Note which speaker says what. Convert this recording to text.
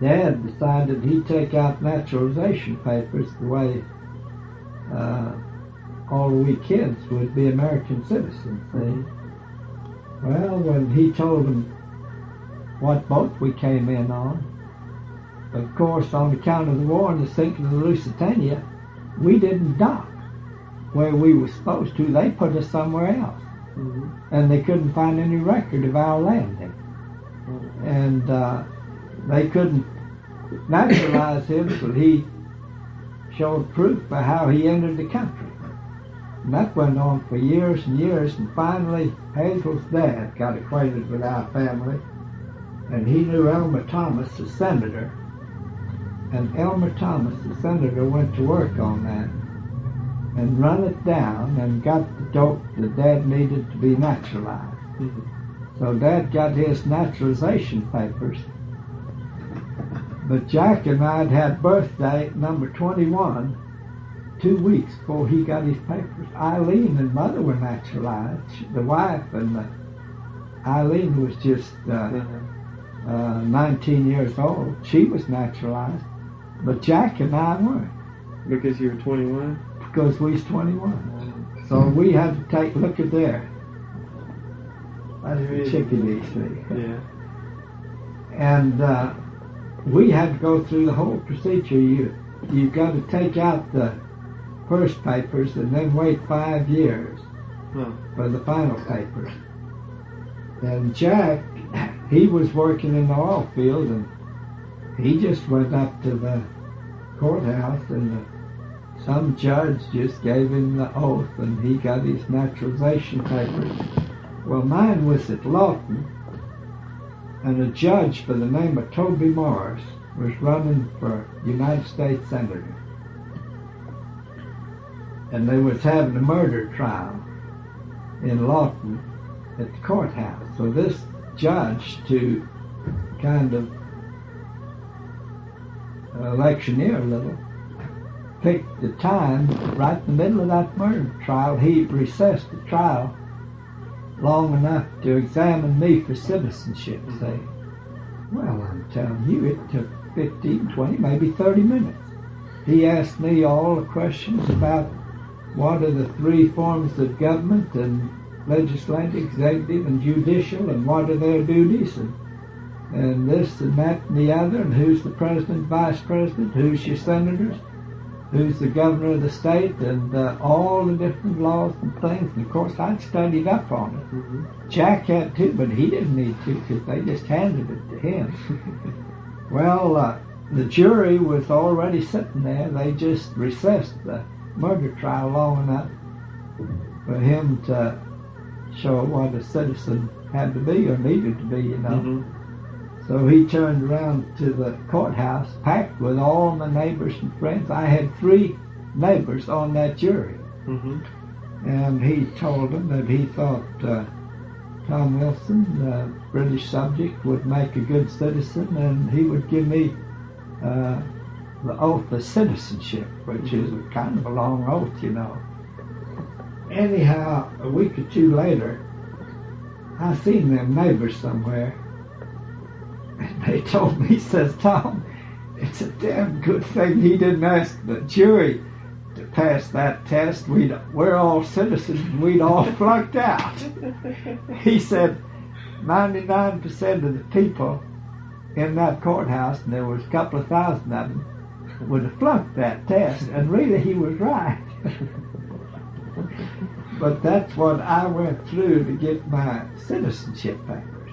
Speaker 1: Dad decided he'd take out naturalization papers the way all we kids would be American citizens, see? Well, when he told them what boat we came in on, of course, on account of the war and the sinking of the Lusitania, we didn't dock where we were supposed to. They put us somewhere else. Mm-hmm. And they couldn't find any record of our landing. Mm-hmm. And they couldn't naturalize him until he showed proof by how he entered the country. And that went on for years and years, and finally Hazel's dad got acquainted with our family, and he knew Elmer Thomas, the senator, and Elmer Thomas, the senator, went to work on that and run it down and got the dope that Dad needed to be naturalized. Mm-hmm. So Dad got his naturalization papers. But Jack and I had birthday number 21 2 weeks before he got his papers. Eileen and Mother were naturalized. The wife and Eileen was just 19 years old. She was naturalized. But Jack and I weren't.
Speaker 2: Because you were 21?
Speaker 1: Because we was 21. So we had to take, look at there. That's the chickadee, see.
Speaker 2: Yeah.
Speaker 1: And we had to go through the whole procedure. You've got to take out the first papers and then wait 5 years for the final papers. And Jack, he was working in the oil field, and he just went up to the courthouse, and some judge just gave him the oath, and he got his naturalization papers. Well, mine was at Lawton, and a judge by the name of Toby Morris was running for United States Senator. And they was having a murder trial in Lawton at the courthouse. So this judge, to kind of electioneer a little, picked the time right in the middle of that murder trial. He recessed the trial long enough to examine me for citizenship, say. Well, I'm telling you, it took 15, 20, maybe 30 minutes. He asked me all the questions about what are the 3 forms of government, and legislative, executive, and judicial, and what are their duties, and this and that and the other, and who's the president, vice president, who's your senators, who's the governor of the state, and all the different laws and things. And of course, I'd studied up on it. Mm-hmm. Jack had too, but he didn't need to, because they just handed it to him. Well, the jury was already sitting there. They just recessed the murder trial long enough for him to show what a citizen had to be or needed to be, you know. Mm-hmm. So he turned around to the courthouse, packed with all my neighbors and friends. I had 3 neighbors on that jury. Mm-hmm. And he told them that he thought Tom Wilson, the British subject, would make a good citizen, and he would give me the oath of citizenship, which is kind of a long oath, you know. Anyhow, a week or 2 later, I seen them neighbors somewhere, and they told me, says, Tom, it's a damn good thing he didn't ask the jury to pass that test. We're all citizens, and we'd all flunked out. He said 99% of the people in that courthouse, and there was a couple of thousand of them, would have flunked that test, and really he was right. But that's what I went through to get my citizenship papers.